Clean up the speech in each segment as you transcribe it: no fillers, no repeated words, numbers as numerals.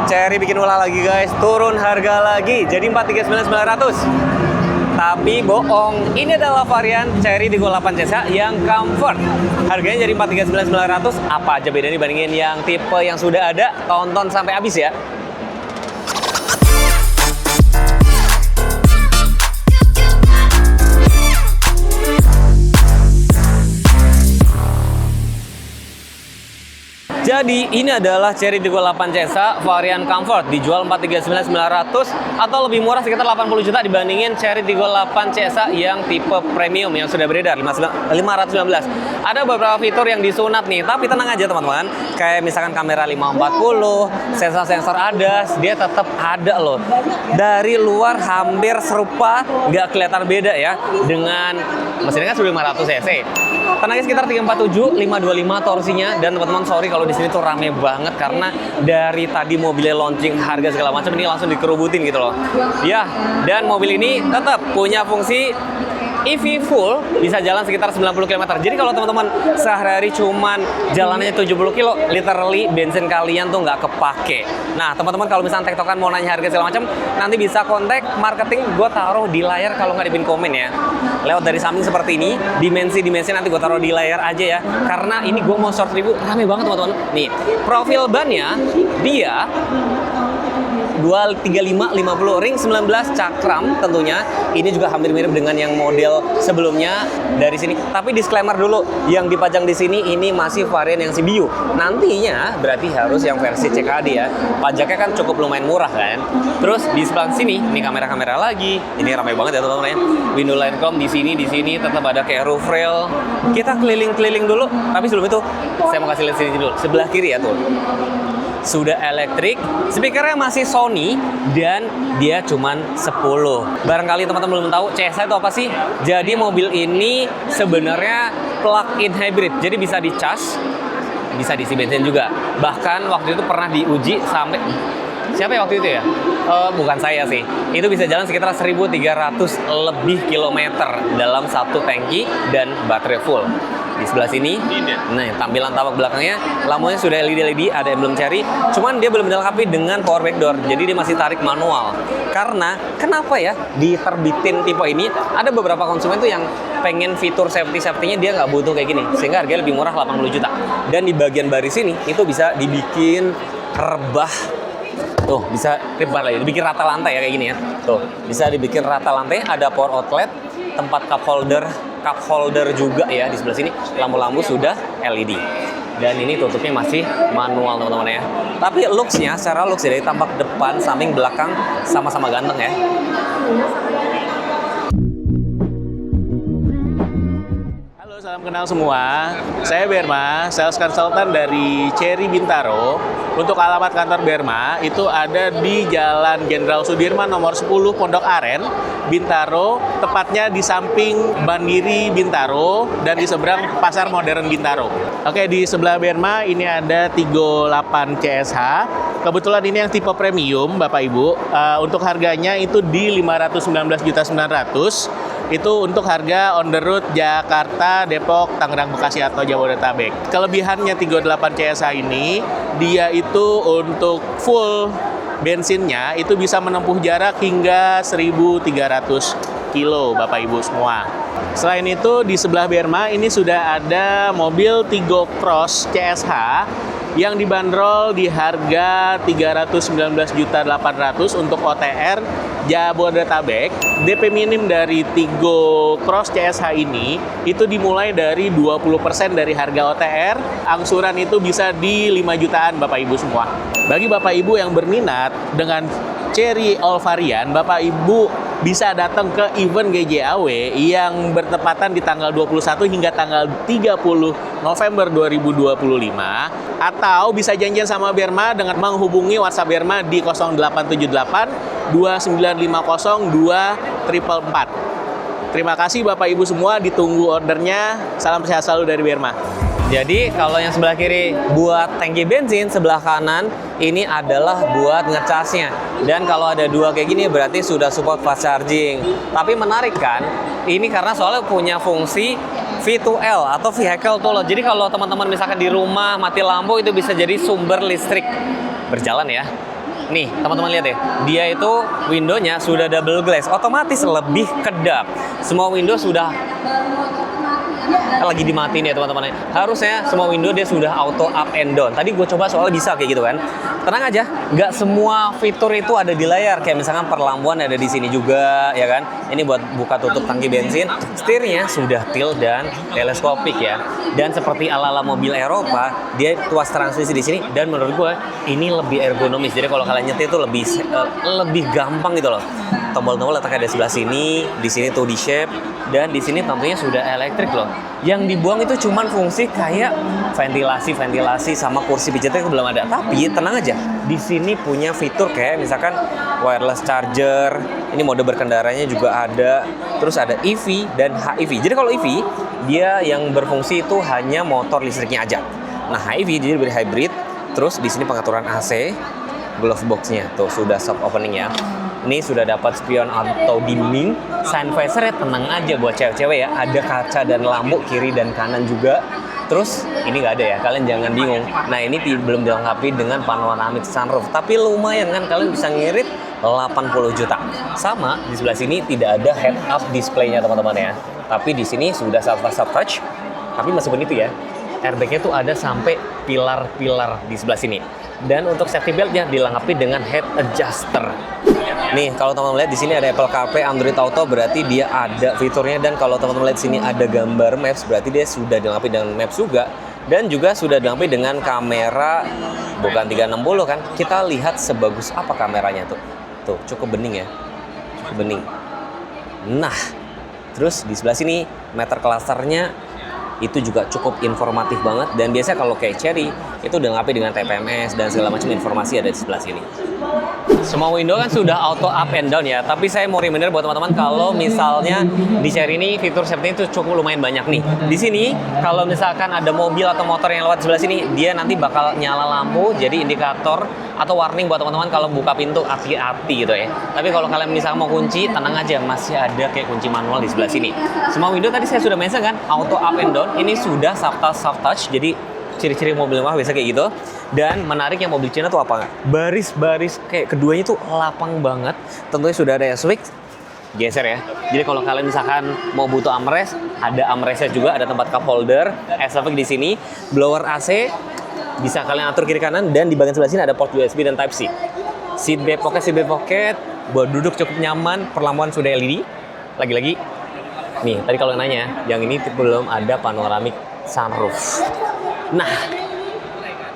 Cherry bikin ulah lagi guys, turun harga lagi jadi 439.900. Tapi bohong, ini adalah varian Cherry Tiggo 8 CSA yang comfort. Harganya jadi 439.900. Apa aja bedanya dibandingin yang tipe yang sudah ada? Tonton sampai habis ya. Jadi ini adalah Cherry Tiggo 8 CSA varian comfort, dijual 439.900 atau lebih murah sekitar 80 juta dibandingin Cherry Tiggo 8 CSA yang tipe premium yang sudah beredar 519. Ada beberapa fitur yang disunat nih, tapi tenang aja teman-teman. Kayak misalkan kamera 540, sensor-sensor ADAS, dia tetap ada loh. Dari luar hampir serupa, nggak kelihatan beda ya dengan mesinnya kan sudah 500 cc. Tenaganya sekitar 347, 525 torsinya, dan teman-teman sorry kalau di sini tuh rame banget karena dari tadi mobilnya launching harga segala macam ini langsung dikerubutin gitu loh. Ya, dan mobil ini tetap punya fungsi EV full, bisa jalan sekitar 90 km. Jadi kalau teman-teman sehari-hari cuman jalannya 70 km, literally bensin kalian tuh nggak kepake. Nah, teman-teman kalau misalnya tektokan mau nanya harga segala macam, nanti bisa kontak marketing, gue taruh di layar kalau nggak di pin komen ya. Lewat dari samping seperti ini, dimensi nanti gue taruh di layar aja ya. Karena ini gue mau short review, rame banget teman-teman. Nih, profil bannya dia 235 50 ring 19 cakram tentunya. Ini juga hampir mirip dengan yang model sebelumnya dari sini. Tapi disclaimer dulu, yang dipajang di sini ini masih varian yang CBU. Nantinya berarti harus yang versi CKD ya. Pajaknya kan cukup lumayan murah kan. Terus di sebelah sini ini kamera-kamera lagi. Ini ramai banget ya teman-teman ya. Window line chrome di sini tetap ada kayak roof rail. Kita keliling-keliling dulu. Tapi sebelum itu saya mau kasih lihat sini dulu. Sebelah kiri ya tuh. Sudah elektrik, speakernya masih Sony, dan dia cuman 10. Barangkali teman-teman belum tahu CSA itu apa sih? Jadi mobil ini sebenarnya plug-in hybrid, jadi bisa dicas, bisa diisi bensin juga. Bahkan waktu itu pernah diuji sampai, siapa ya waktu itu ya? Bukan saya sih. Itu bisa jalan sekitar 1.300 lebih kilometer dalam satu tangki dan baterai full. Di sebelah sini, nah tampilan tampak belakangnya, lampunya sudah LED, ada emblem Cherry, cuman dia belum dilengkapi dengan power back door, jadi dia masih tarik manual. Karena, kenapa ya diterbitin tipe ini, ada beberapa konsumen tuh yang pengen fitur safety-nya dia nggak butuh kayak gini, sehingga harganya lebih murah 80 juta. Dan di bagian baris ini, itu bisa dibikin rebah. Tuh, bisa rebah lagi, dibikin rata lantai ya kayak gini ya. Tuh, bisa dibikin rata lantai, ada power outlet, tempat cup holder juga ya di sebelah sini. Lampu-lampu sudah LED. Dan ini tutupnya masih manual teman-teman ya. Tapi looks-nya, secara looks dari tampak depan, samping, belakang sama-sama ganteng ya. Salam kenal semua, saya Berma, sales consultant dari Cherry Bintaro. Untuk alamat kantor Berma itu ada di Jalan Jenderal Sudirman nomor 10 Pondok Aren, Bintaro, tepatnya di samping Bandiri Bintaro dan di seberang Pasar Modern Bintaro. Oke, di sebelah Berma ini ada Tiggo 8 CSH. Kebetulan ini yang tipe premium, Bapak Ibu. Untuk harganya itu di 519.900.000. Itu untuk harga on the road Jakarta, Depok, Tangerang, Bekasi atau Jabodetabek. Kelebihannya Tiggo 8 CSA ini, dia itu untuk full bensinnya itu bisa menempuh jarak hingga 1.300 kilo Bapak Ibu semua. Selain itu di sebelah Berma ini sudah ada mobil Tiggo Cross CSH yang dibanderol di harga 319.800.000 untuk OTR Jabodetabek. DP minim dari Tiggo Cross CSH ini itu dimulai dari 20% dari harga OTR. Angsuran itu bisa di 5 jutaan Bapak Ibu semua. Bagi Bapak Ibu yang berminat dengan Cherry All Varian, Bapak Ibu bisa datang ke event GJAW yang bertepatan di tanggal 21 hingga tanggal 30 November 2025, atau bisa janjian sama Berma dengan menghubungi WhatsApp Berma di 0878 2950 2444. Terima kasih Bapak Ibu semua, ditunggu ordernya. Salam sehat selalu dari Berma. Jadi kalau yang sebelah kiri buat tangki bensin, sebelah kanan ini adalah buat ngecasnya. Dan kalau ada dua kayak gini berarti sudah support fast charging. Tapi menarik kan, ini karena soalnya punya fungsi V2L atau vehicle to load. Jadi kalau teman-teman misalkan di rumah mati lampu, itu bisa jadi sumber listrik berjalan ya. Nih, teman-teman lihat ya. Dia itu window-nya sudah double glass, otomatis lebih kedap. Semua window sudah lagi dimatiin ya teman-teman. Harusnya semua window dia sudah auto up and down. Tadi gue coba soalnya bisa kayak gitu kan. Tenang aja, nggak semua fitur itu ada di layar. Kayak misalkan perlampuan ada di sini juga, ya kan. Ini buat buka tutup tangki bensin. Setirnya sudah tilt dan teleskopik ya. Dan seperti ala-ala mobil Eropa, dia tuas transmisi di sini. Dan menurut gue ini lebih ergonomis. Jadi kalau kalian nyetir itu lebih gampang gitu loh. Tombol-tombol letaknya ada sebelah sini, di sini tuh di shape, dan di sini tentunya sudah elektrik loh. Yang dibuang itu cuman fungsi kayak ventilasi sama kursi pijatnya itu belum ada. Tapi tenang aja, di sini punya fitur kayak misalkan wireless charger. Ini mode berkendaranya juga ada. Terus ada EV dan HEV. Jadi kalau EV dia yang berfungsi itu hanya motor listriknya aja. Nah HEV jadi lebih hybrid. Terus di sini pengaturan AC, glove box-nya tuh sudah soft opening ya. Ini sudah dapat spion auto dimming, sun visor ya tenang aja buat cewek-cewek ya. Ada kaca dan lampu kiri dan kanan juga. Terus ini nggak ada ya, kalian jangan bingung. Nah ini belum dilengkapi dengan panoramic sunroof, tapi lumayan kan kalian bisa ngirit 80 juta. Sama di sebelah sini tidak ada head up display-nya teman-teman ya. Tapi di sini sudah soft touch, tapi masih begitu ya. Airbag-nya tuh ada sampai pilar-pilar di sebelah sini. Dan untuk safety belt-nya dilengkapi dengan head adjuster. Nih, kalau teman-teman lihat di sini ada Apple CarPlay, Android Auto, berarti dia ada fiturnya. Dan kalau teman-teman lihat di sini ada gambar Maps, berarti dia sudah dilengkapi dengan Maps juga. Dan juga sudah dilengkapi dengan kamera, bukan 360 kan. Kita lihat sebagus apa kameranya tuh. Tuh, cukup bening ya. Cukup bening. Nah, terus di sebelah sini meter clusternya itu juga cukup informatif banget. Dan biasanya kalau kayak Chery itu dilengkapi dengan TPMS dan segala macam informasi ada di sebelah sini. Semua window kan sudah auto up and down ya, tapi saya mau reminder buat teman-teman kalau misalnya di Chery ini fitur safety itu cukup lumayan banyak nih. Di sini kalau misalkan ada mobil atau motor yang lewat sebelah sini, dia nanti bakal nyala lampu jadi indikator atau warning buat teman-teman kalau buka pintu hati-hati gitu ya. Tapi kalau kalian misalkan mau kunci, tenang aja, masih ada kayak kunci manual di sebelah sini. Semua window tadi saya sudah mention kan, auto up and down. Ini sudah soft touch, jadi ciri-ciri mobil mewah biasa kayak gitu. Dan menariknya mobil Cina tuh apa? Baris-baris kayak keduanya tuh lapang banget. Tentunya sudah ada switch geser ya. Jadi kalau kalian misalkan mau butuh armrest, ada armrestnya juga, ada tempat cup holder, SFX di sini, blower AC, bisa kalian atur kiri kanan, dan di bagian sebelah sini ada port USB dan Type C. Seat back pocket, buat duduk cukup nyaman, perlampuan sudah LED. Lagi-lagi, nih tadi kalau nanya, yang ini belum ada panoramic sunroof. Nah,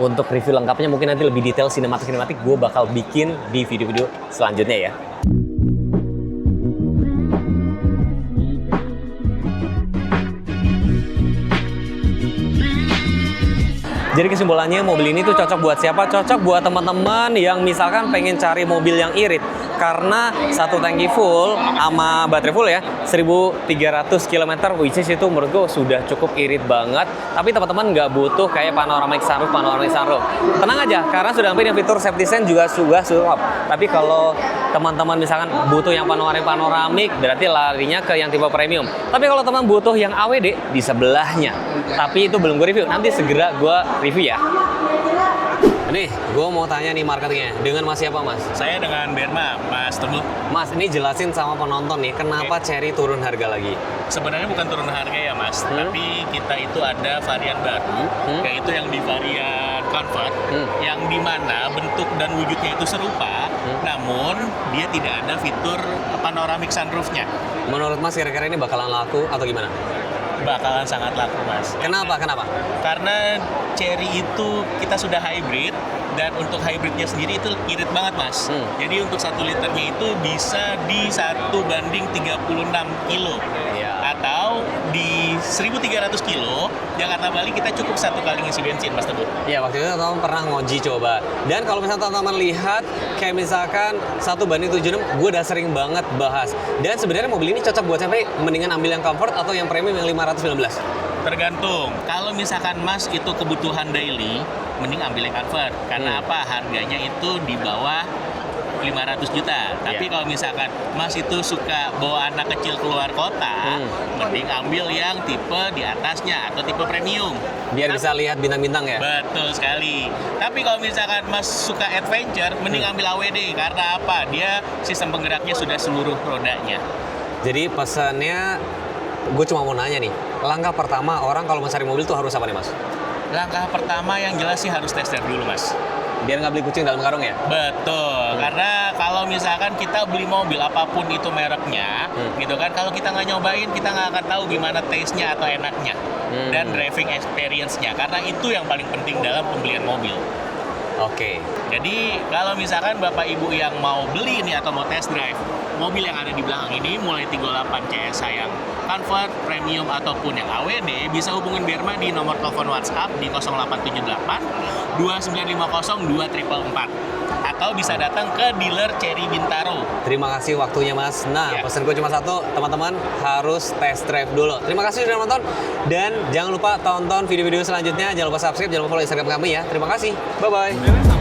untuk review lengkapnya mungkin nanti lebih detail sinematik gue bakal bikin di video-video selanjutnya ya. Jadi kesimpulannya mobil ini tuh cocok buat siapa? Cocok buat teman-teman yang misalkan pengen cari mobil yang irit. Karena satu tangki full sama baterai full ya, 1300 km, which is itu menurut gue sudah cukup irit banget. Tapi teman-teman nggak butuh kayak panoramic sunroof. Tenang aja, karena sudah hampir yang fitur safety sense juga sudah up. Tapi kalau teman-teman misalkan butuh yang panoramic, berarti larinya ke yang tipe premium. Tapi kalau teman butuh yang AWD, di sebelahnya. Tapi itu belum gue review, nanti segera gue review ya. Nih, gue mau tanya nih marketingnya. Dengan Mas siapa, Mas? Saya dengan Berma, Mas Teguh. Mas, ini jelasin sama penonton nih, kenapa Chery turun harga lagi? Sebenarnya bukan turun harga ya, Mas. Tapi kita itu ada varian baru, yaitu yang di varian Comfort, yang dimana bentuk dan wujudnya itu serupa, namun dia tidak ada fitur panoramic sunroofnya. Menurut Mas, kira-kira ini bakalan laku atau gimana? Bakalan sangat laku, Mas. Kenapa? Karena Chery itu kita sudah hybrid, dan untuk hybridnya sendiri itu irit banget, Mas. Jadi untuk 1 liternya itu bisa di 1:36 kilo. Atau di 1300 kilo, Jakarta Bali kita cukup 1 kali ngisi bensin, Mas Teguh. Iya, waktu itu teman-teman pernah ngoji coba. Dan kalau misalnya teman-teman lihat, kayak misalkan 1:76, gue udah sering banget bahas. Dan sebenarnya mobil ini cocok buat siapa? Mendingan ambil yang Comfort atau yang premium yang 519? Tergantung. Kalau misalkan Mas itu kebutuhan daily, mending ambil yang Comfort. Karena apa? Harganya itu di bawah 500 juta. Tapi Iya. kalau misalkan Mas itu suka bawa anak kecil keluar kota, mending ambil yang tipe di atasnya atau tipe premium. Biar bisa lihat bintang-bintang ya. Betul sekali. Tapi kalau misalkan Mas suka adventure, mending ambil AWD. Karena apa? Dia sistem penggeraknya sudah seluruh rodanya. Jadi pesannya, gue cuma mau nanya nih, langkah pertama orang kalau mau cari mobil tuh harus apa nih Mas? Langkah pertama yang jelas sih harus test drive dulu, Mas. Biar nggak beli kucing dalam karung ya? Betul, karena kalau misalkan kita beli mobil apapun itu mereknya, gitu kan, kalau kita nggak nyobain, kita nggak akan tahu gimana taste-nya atau enaknya dan driving experience-nya, karena itu yang paling penting dalam pembelian mobil. Oke. Jadi kalau misalkan Bapak Ibu yang mau beli ini atau mau test drive mobil yang ada di belakang ini, mulai 38 CSH yang Convert, Premium ataupun yang AWD, bisa hubungin Berma di nomor telepon WhatsApp di 0878 2950 2444 atau bisa datang ke dealer Cherry Bintaro. Terima kasih waktunya Mas. Nah, Ya. pesan gue cuma satu, teman-teman harus test drive dulu. Terima kasih sudah nonton dan jangan lupa tonton video-video selanjutnya. Jangan lupa subscribe, jangan lupa follow Instagram kami ya. Terima kasih. Bye-bye.